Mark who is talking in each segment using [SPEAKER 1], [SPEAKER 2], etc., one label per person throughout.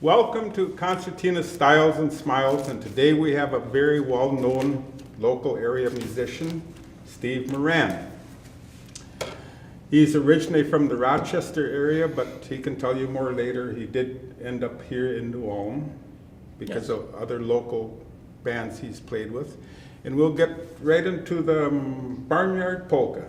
[SPEAKER 1] Welcome to Concertina Styles and Smiles, and today we have a very well-known local area musician, Steve Moran. He's originally from the Rochester area, but he can tell you more later. He did end up here in New Ulm because of other local bands he's played with. And we'll get right into the Barnyard Polka.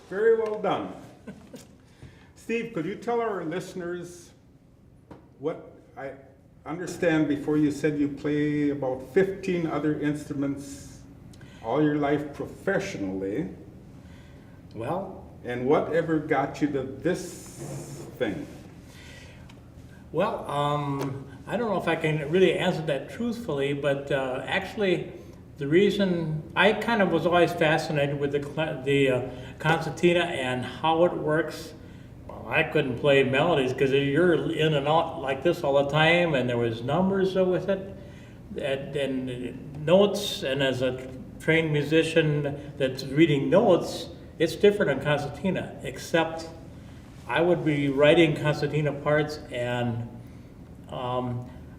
[SPEAKER 1] Very well done. Steve, could you tell our listeners what I understand before you said you play about 15 other instruments all your life professionally?
[SPEAKER 2] Well,
[SPEAKER 1] and whatever got you to this thing?
[SPEAKER 2] Well, I don't know if I can really answer that truthfully, but actually, the reason I kind of was always fascinated with the concertina and how it works. Well, I couldn't play melodies because you're in and out like this all the time, and there was numbers with it, and notes. And as a trained musician that's reading notes, it's different on concertina. Except I would be writing concertina parts, and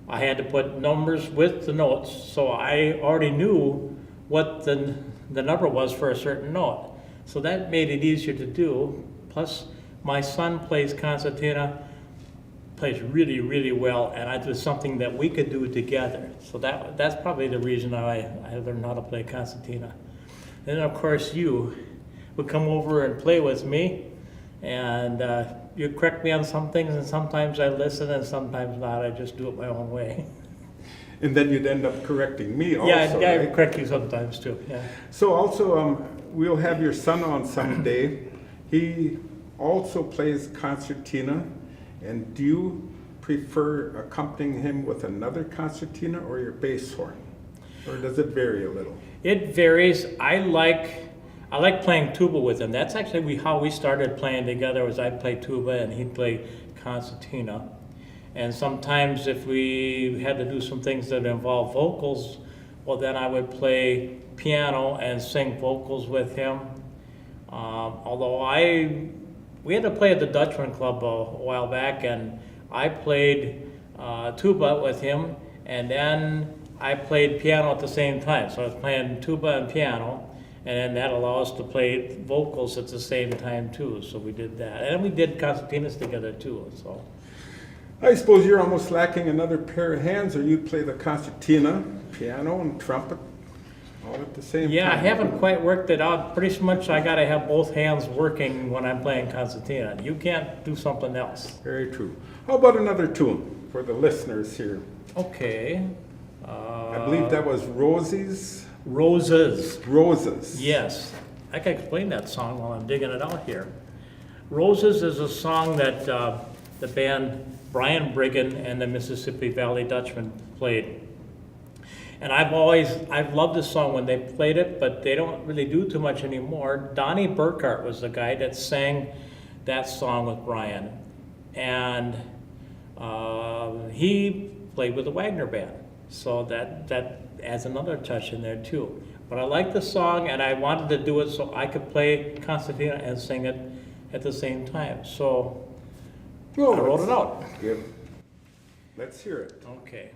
[SPEAKER 2] I had to put numbers with the notes, so I already knew what the number was for a certain note. So that made it easier to do. Plus, my son plays concertina, plays really, really well, and it was something that we could do together. So that's probably the reason I learned how to play concertina. And then, of course, you would come over and play with me, and you correct me on some things, and sometimes I listen, and sometimes not. I just do it my own way.
[SPEAKER 1] And then you'd end up correcting me also,
[SPEAKER 2] Yeah, I
[SPEAKER 1] right?
[SPEAKER 2] correct you sometimes too, yeah.
[SPEAKER 1] So also, we'll have your son on someday. He also plays concertina, and do you prefer accompanying him with another concertina or your bass horn? Or does it vary a little?
[SPEAKER 2] It varies. I like playing tuba with him. That's actually how we started playing together. Was I'd play tuba and he'd play concertina. And sometimes if we had to do some things that involve vocals, well then I would play piano and sing vocals with him. Although we had to play at the Dutchman Club a while back, and I played tuba with him, and then I played piano at the same time. So I was playing tuba and piano, and then that allowed us to play vocals at the same time too. So we did that, and we did concertinas together too. So
[SPEAKER 1] I suppose you're almost lacking another pair of hands, or you'd play the concertina, piano, and trumpet all at the same time.
[SPEAKER 2] yeah, I haven't quite worked it out. Pretty much I got to have both hands working when I'm playing concertina. You can't do something else.
[SPEAKER 1] Very true. How about another tune for the listeners here?
[SPEAKER 2] Okay.
[SPEAKER 1] I believe that was Rosie's
[SPEAKER 2] Roses.
[SPEAKER 1] Roses.
[SPEAKER 2] Yes, I can explain that song while I'm digging it out here. Roses is a song that the band Brian Brigham and the Mississippi Valley Dutchman played. And I've loved this song when they played it, but they don't really do too much anymore. Donnie Burkhart was the guy that sang that song with Brian. And he played with the Wagner Band. So that adds another touch in there too. But I like the song, and I wanted to do it so I could play concertina and sing it at the same time. So
[SPEAKER 1] Well,
[SPEAKER 2] I wrote it out.
[SPEAKER 1] Let's hear it.
[SPEAKER 2] Okay.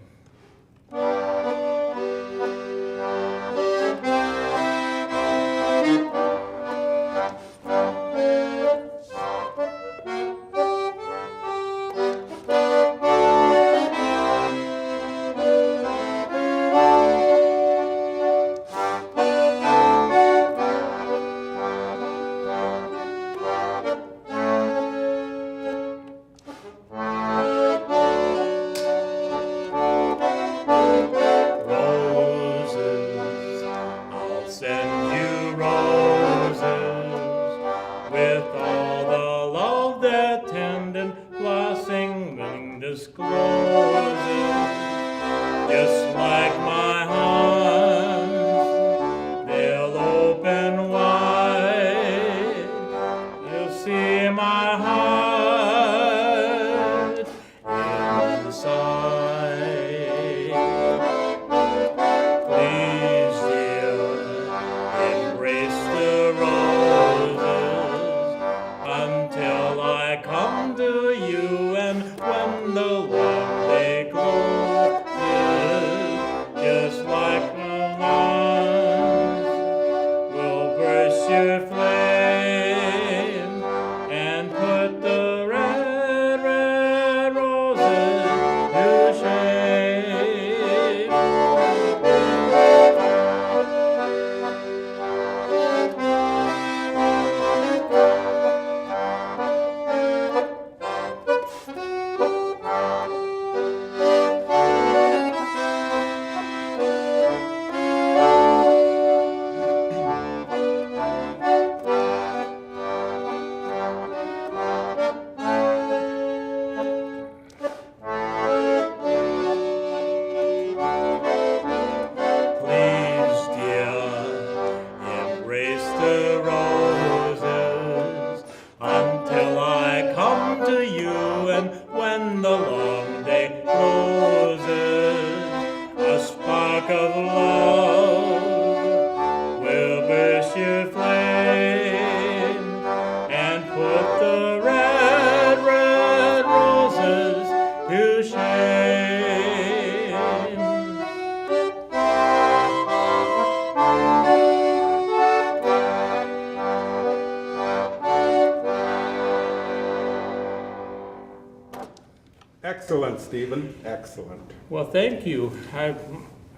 [SPEAKER 1] Excellent, Stephen. Excellent.
[SPEAKER 2] Well, thank you. I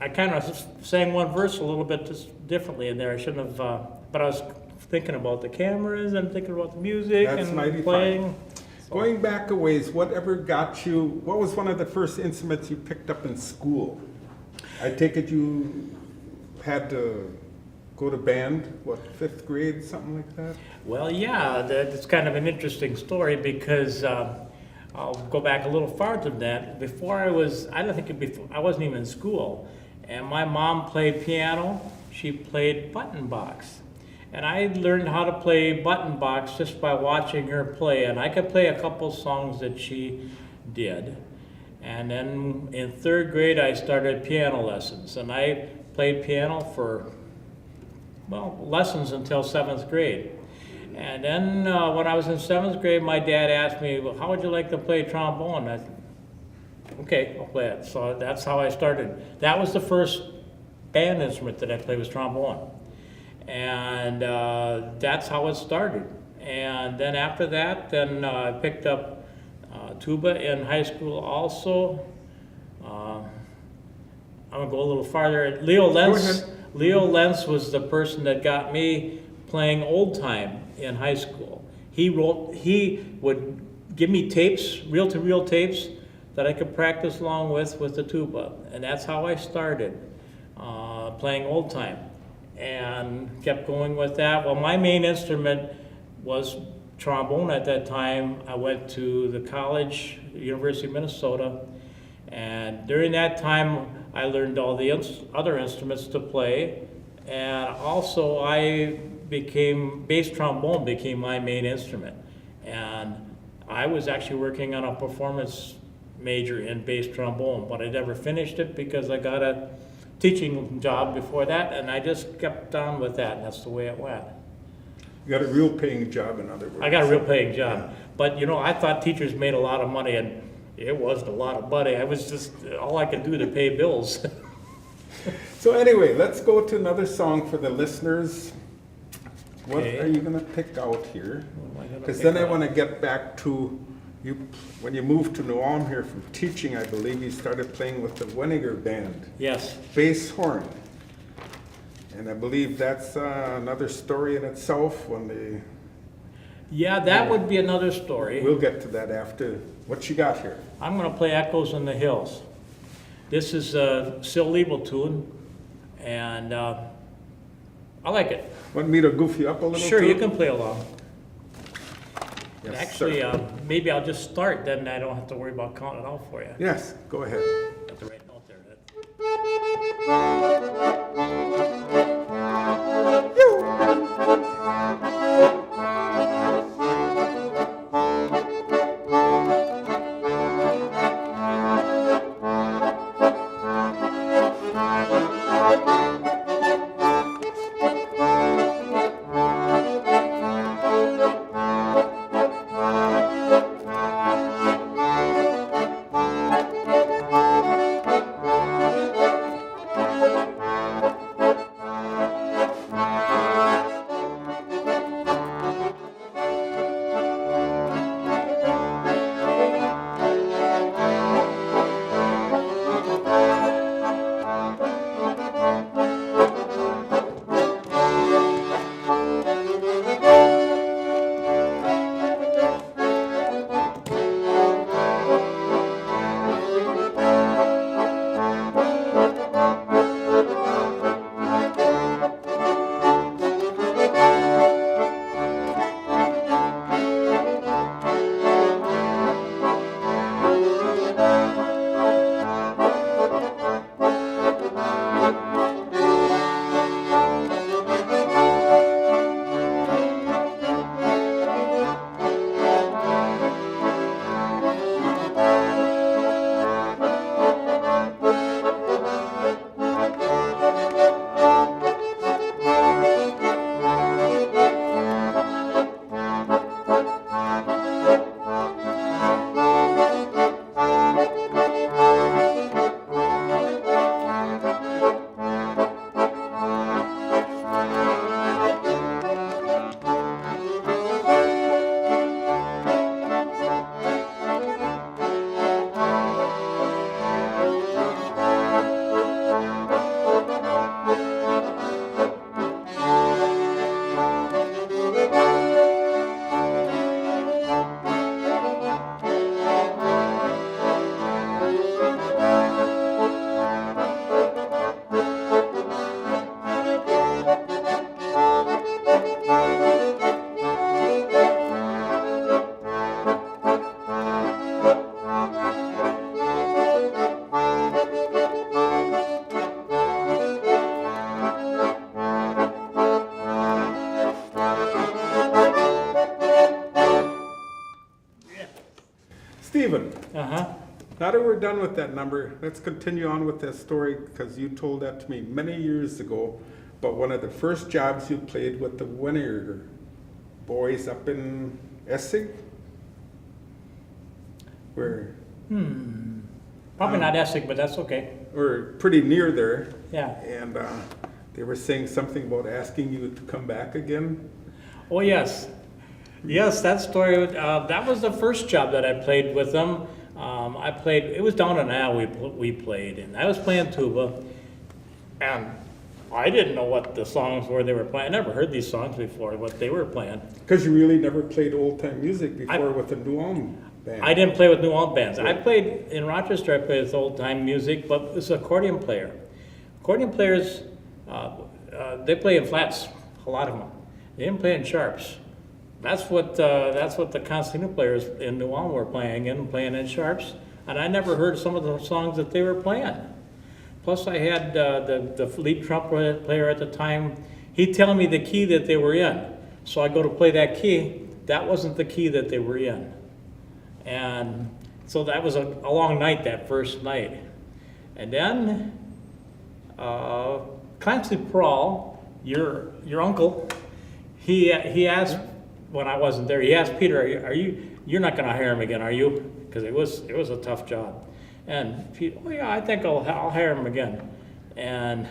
[SPEAKER 2] kind of sang one verse a little bit just differently in there. I shouldn't have, but I was thinking about the cameras and thinking about the music
[SPEAKER 1] That's
[SPEAKER 2] and
[SPEAKER 1] mighty
[SPEAKER 2] playing.
[SPEAKER 1] fine. Going back a ways, whatever got you, what was one of the first instruments you picked up in school? I take it you had to go to band, what, 5th grade, something like that?
[SPEAKER 2] Well, yeah, that's kind of an interesting story because I'll go back a little farther than that. Before I wasn't even in school, and my mom played piano. She played button box, and I learned how to play button box just by watching her play. And I could play a couple songs that she did. And then in 3rd grade, I started piano lessons, and I played piano for lessons until 7th grade. And then when I was in 7th grade, my dad asked me, well, how would you like to play trombone? I said, Okay, I'll play it. So that's how I started. That was the first band instrument that I played, was trombone. And that's how it started. And then after that, then I picked up tuba in high school also. I'm gonna go a little farther. Leo Lenz was the person that got me playing old time in high school. He would give me tapes, reel-to-reel tapes, that I could practice along with the tuba. And that's how I started playing old time, and kept going with that. Well, my main instrument was trombone at that time. I went to the college, University of Minnesota, and during that time I learned all the other instruments to play, and also bass trombone became my main instrument. And I was actually working on a performance major in bass trombone, but I never finished it because I got a teaching job before that, and I just kept on with that, and that's the way it went.
[SPEAKER 1] You got a real paying job, in other words.
[SPEAKER 2] I got a real paying job. But I thought teachers made a lot of money, and it wasn't a lot of money. I was just all I could do to pay bills.
[SPEAKER 1] So anyway, let's go to another song for the listeners. What
[SPEAKER 2] Okay.
[SPEAKER 1] are you going to pick out here?
[SPEAKER 2] What am I gonna
[SPEAKER 1] Because
[SPEAKER 2] pick
[SPEAKER 1] then I
[SPEAKER 2] out?
[SPEAKER 1] want to get back to you. When you moved to New Ulm here from teaching, I believe you started playing with the Weniger Band,
[SPEAKER 2] Yes.
[SPEAKER 1] bass horn. And I believe that's another story in itself.
[SPEAKER 2] Yeah, that would be another story.
[SPEAKER 1] We'll get to that after. What you got here?
[SPEAKER 2] I'm going to play Echoes in the Hills. This is a Sil Liebel tune, and I like it.
[SPEAKER 1] Want me to goof you up a little?
[SPEAKER 2] Sure,
[SPEAKER 1] too?
[SPEAKER 2] you can play along.
[SPEAKER 1] Yes,
[SPEAKER 2] Actually,
[SPEAKER 1] sir.
[SPEAKER 2] maybe I'll just start, then I don't have to worry about counting it out for you.
[SPEAKER 1] Yes, go ahead.
[SPEAKER 2] Got the right note there.
[SPEAKER 1] Stephen,
[SPEAKER 2] Uh-huh.
[SPEAKER 1] now that we're done with that number, let's continue on with that story, because you told that to me many years ago. But one of the first jobs you played with the Weniger boys up in Essig? Where?
[SPEAKER 2] Probably not Essex, but that's okay.
[SPEAKER 1] Or pretty near there.
[SPEAKER 2] Yeah.
[SPEAKER 1] And they were saying something about asking you to come back again.
[SPEAKER 2] Oh, yes. Yes, that story, that was the first job that I played with them. It was down in Al we played, and I was playing tuba, and I didn't know what the songs were they were playing. I never heard these songs before, what they were playing.
[SPEAKER 1] Because you really never played old-time music before with the New Ulm band.
[SPEAKER 2] I didn't play with New Ulm bands.
[SPEAKER 1] Right.
[SPEAKER 2] I played in Rochester, I played with old-time music, but as an accordion player. Accordion players, they play in flats, a lot of them. They didn't play in sharps. That's what the Concertina players in New Ulm were playing in sharps, and I never heard some of the songs that they were playing. Plus, I had the lead trumpet player at the time. He'd tell me the key that they were in, so I go to play that key. That wasn't the key that they were in, and so that was a long night that first night. And then Clancy Prawl, your uncle, he asked. When I wasn't there, he asked Peter, you're not going to hire him again, are you? Because it was a tough job. And Peter, oh yeah, I think I'll hire him again. And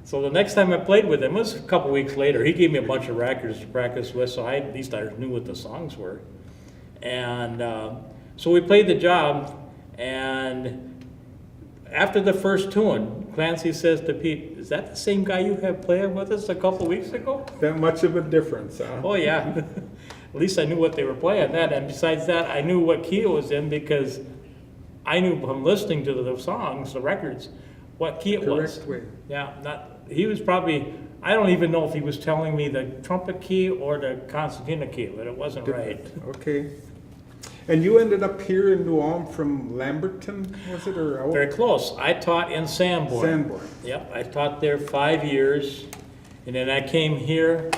[SPEAKER 2] so the next time I played with him, it was a couple weeks later, he gave me a bunch of records to practice with, so at least I knew what the songs were. And so we played the job, and after the first tune, Clancy says to Pete, is that the same guy you had playing with us a couple weeks ago?
[SPEAKER 1] That much of a difference, huh?
[SPEAKER 2] Oh, yeah. At least I knew what they were playing then. And besides that, I knew what key it was in because I knew from listening to the songs, the records, what key it was.
[SPEAKER 1] Correct way.
[SPEAKER 2] Yeah, he was probably, I don't even know if he was telling me the trumpet key or the concertina key, but it wasn't right.
[SPEAKER 1] Okay. And you ended up here in New Ulm from Lamberton, was it? Or
[SPEAKER 2] Very close. I taught in Sanborn.
[SPEAKER 1] Sanborn.
[SPEAKER 2] Yep, I taught there 5 years, and then I came here,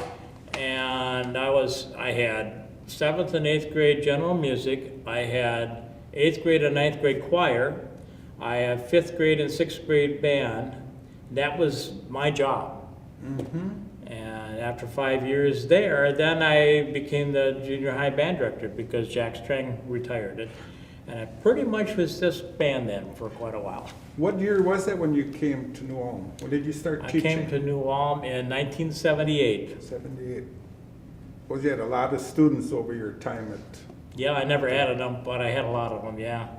[SPEAKER 2] and I had 7th and 8th grade general music. I had 8th grade and 9th grade choir. I had 5th grade and 6th grade band. That was my job. Mm-hmm. And after 5 years there, then I became the junior high band director because Jack Strang retired it. And I pretty much was this band then for quite a while.
[SPEAKER 1] What year was that when you came to New Ulm? When did you start teaching?
[SPEAKER 2] I came to New Ulm in 1978.
[SPEAKER 1] 78. Well, you had a lot of students over your time at...
[SPEAKER 2] Yeah, I never added them, but I had a lot of them, yeah.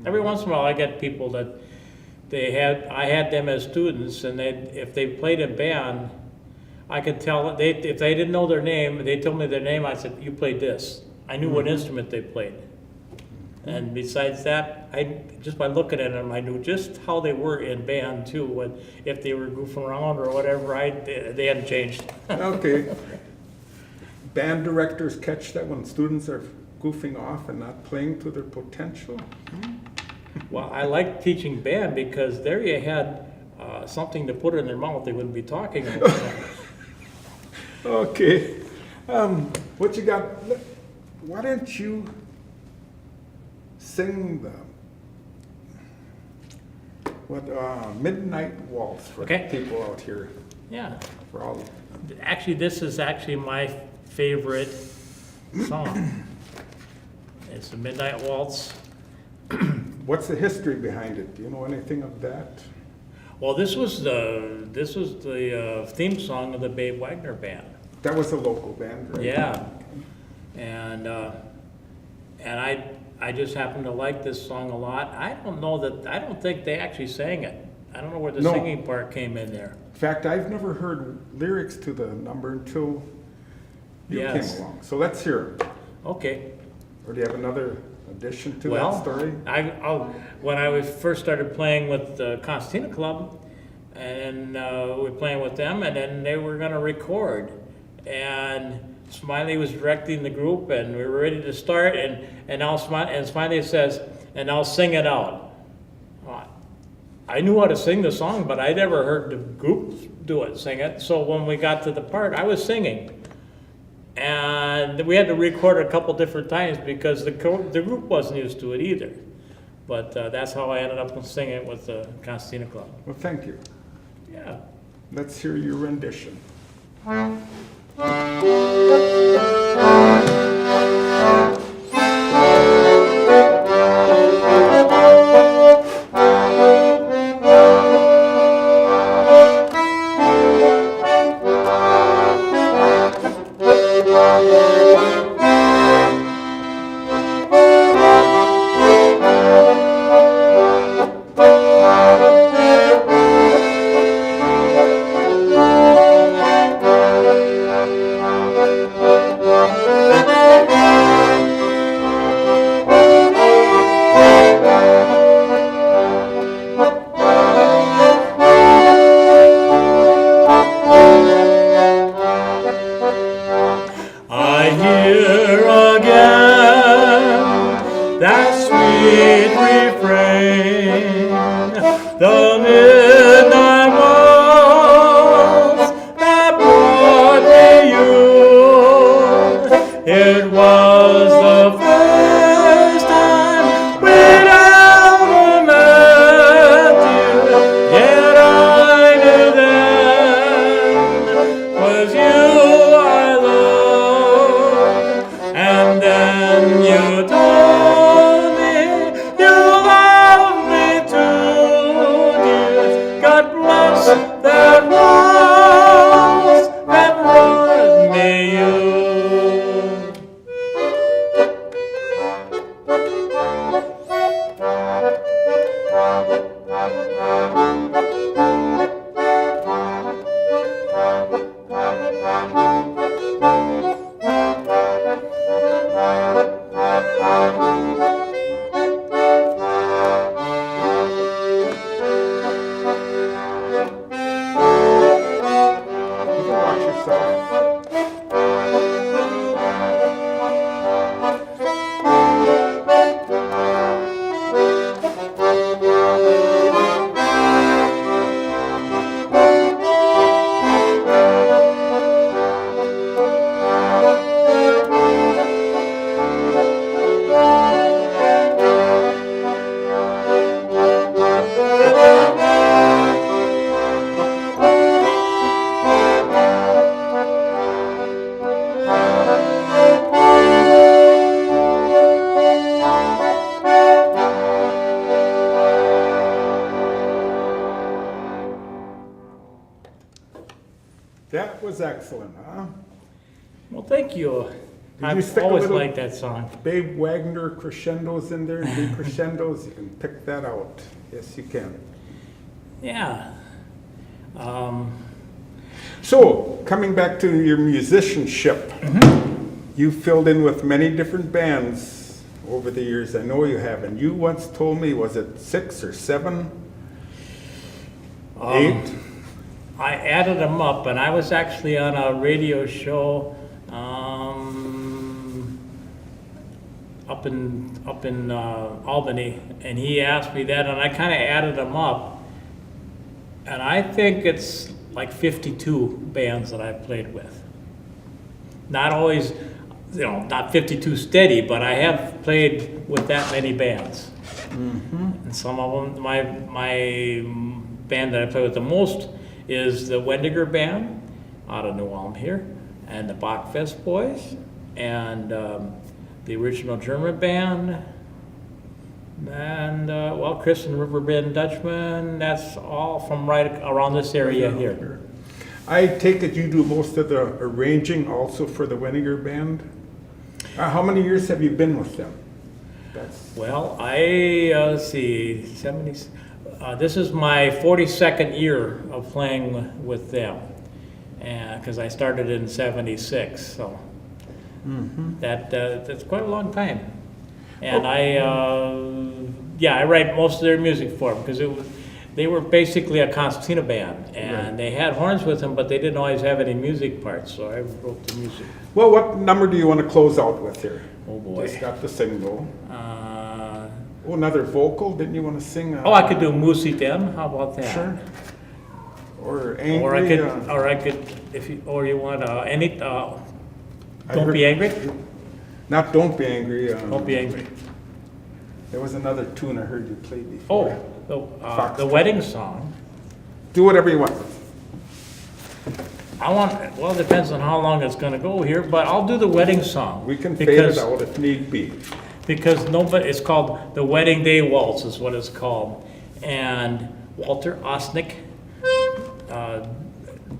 [SPEAKER 2] Every once in a while I get people that I had them as students, and if they played in band, I could tell, if they didn't know their name, they told me their name, I said, you played this. I knew what instrument they played. And besides that, just by looking at them, I knew just how they were in band too. If they were goofing around or whatever, they hadn't changed.
[SPEAKER 1] Okay. Band directors catch that when students are goofing off and not playing to their potential?
[SPEAKER 2] Well, I like teaching band because there you had something to put in their mouth they wouldn't be talking about.
[SPEAKER 1] Okay. What you got? Why don't you sing Midnight Waltz for
[SPEAKER 2] Okay.
[SPEAKER 1] people out here?
[SPEAKER 2] Yeah.
[SPEAKER 1] For all.
[SPEAKER 2] Actually, this is actually my favorite song. It's the Midnight Waltz.
[SPEAKER 1] What's the history behind it? Do you know anything of that?
[SPEAKER 2] Well, this was the theme song of the Babe Wagner Band.
[SPEAKER 1] That was a local band, right?
[SPEAKER 2] Yeah, and I just happen to like this song a lot. I don't think they actually sang it. I don't know where the
[SPEAKER 1] No.
[SPEAKER 2] singing part came in there.
[SPEAKER 1] In fact, I've never heard lyrics to the number until you
[SPEAKER 2] Yes.
[SPEAKER 1] came along. So let's hear it.
[SPEAKER 2] Okay.
[SPEAKER 1] Or do you have another addition to
[SPEAKER 2] Well,
[SPEAKER 1] that story?
[SPEAKER 2] when I first started playing with the Concertina Club, and we were playing with them, and then they were going to record, and Smiley was directing the group, and we were ready to start, and now Smiley says, and I'll sing it out. I knew how to sing the song, but I never heard the group sing it. So when we got to the part, I was singing. And we had to record a couple different times because the group wasn't used to it either. But that's how I ended up singing with the Concertina Club.
[SPEAKER 1] Well, thank you.
[SPEAKER 2] Yeah.
[SPEAKER 1] Let's hear your rendition.
[SPEAKER 2] The midnight waltz that brought me you. It was the first time we'd ever met you. Yet I knew then 'twas you I loved. And then you told me you loved me too, dear. God bless that waltz that brought me you.
[SPEAKER 1] You can watch yourself. That was excellent, huh?
[SPEAKER 2] Well, thank you.
[SPEAKER 1] you
[SPEAKER 2] I've
[SPEAKER 1] stick a
[SPEAKER 2] always
[SPEAKER 1] little-
[SPEAKER 2] liked that song.
[SPEAKER 1] Babe Wagner crescendos in there, decrescendos, you can pick that out. Yes, you can.
[SPEAKER 2] Yeah.
[SPEAKER 1] So, coming back to your musicianship, you filled in with many different bands over the years. I know you have, and you once told me, was it 6 or 7? 8?
[SPEAKER 2] I added them up, and I was actually on a radio show up in Albany, and he asked me that, and I kind of added them up, and I think it's like 52 bands that I've played with. Not always, not 52 steady, but I have played with that many bands. And some of them, my band that I play with the most is the Wendiger Band out of New Ulm here, and the Bachfest Boys, and the original German band, and Chris and River Bend Dutchman. That's all from right around this area here.
[SPEAKER 1] I take it you do most of the arranging also for the Wendiger Band? How many years have you been with them?
[SPEAKER 2] Well, let's see, 70s. This is my 42nd year of playing with them, and because I started in '76, so that's quite a long time. And I write most of their music for them because they were basically a concertina band, and they had horns with them, but they didn't always have any music parts, so I wrote the music.
[SPEAKER 1] Well, what number do you want to close out with here?
[SPEAKER 2] Oh boy.
[SPEAKER 1] Just got the single. Another vocal? Didn't you want to sing?
[SPEAKER 2] I could do Moosey then. How about that?
[SPEAKER 1] Sure. Or angry.
[SPEAKER 2] Or I could, you want any? Don't Be Angry.
[SPEAKER 1] Not Don't Be Angry.
[SPEAKER 2] Don't Be Angry.
[SPEAKER 1] There was another tune I heard you play before.
[SPEAKER 2] The wedding song.
[SPEAKER 1] Do whatever you want.
[SPEAKER 2] It depends on how long it's going to go here, but I'll do the wedding song.
[SPEAKER 1] We can fade it out if need be.
[SPEAKER 2] Because it's called the Wedding Day Waltz is what it's called. And Walter Osnick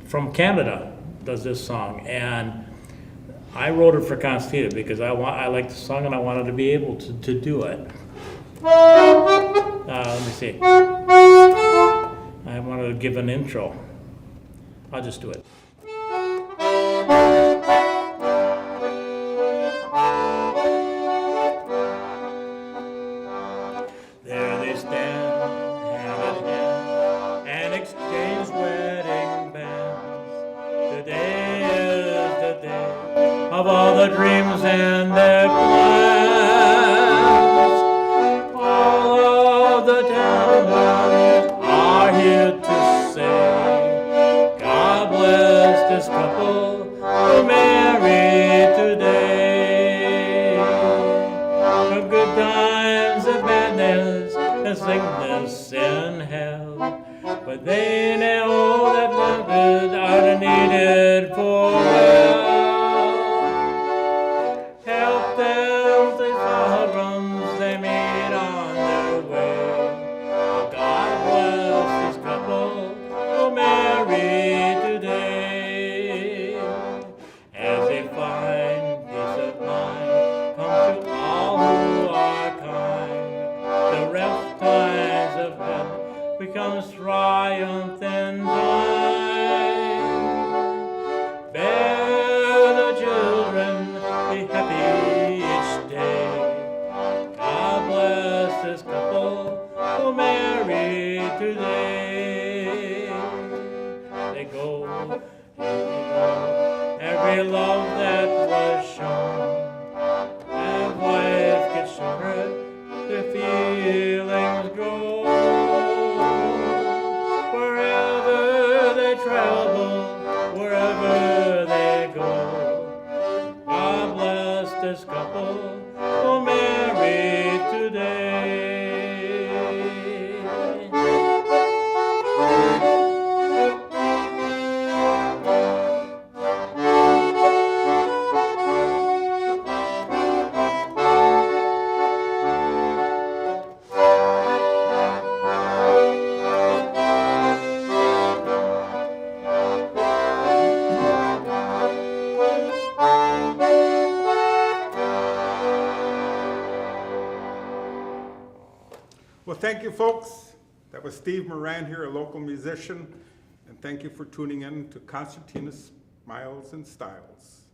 [SPEAKER 2] from Canada does this song. And I wrote it for Concertina because I liked the song and I wanted to be able to do it. Let me see. I wanted to give an intro. I'll just do it. There they stand, hand in hand, and exchange wedding bands. Today is the day of all the dreams and their plans. All of the town well. But they know that lovers are needed for well. Help them through problems they meet on their way. God bless this couple who married today. As they find peace of mind, come to all who are kind. The rough times of death becomes triumph in time. Bear the children, be happy each day. God bless this couple who married today. They go, every love that was shown. As life gets shorter, their feelings grow. Wherever they travel, wherever they go, God bless this couple who married today.
[SPEAKER 1] Well, thank you, folks. That was Steve Moran here, a local musician. And thank you for tuning in to Concertina Smiles and Styles.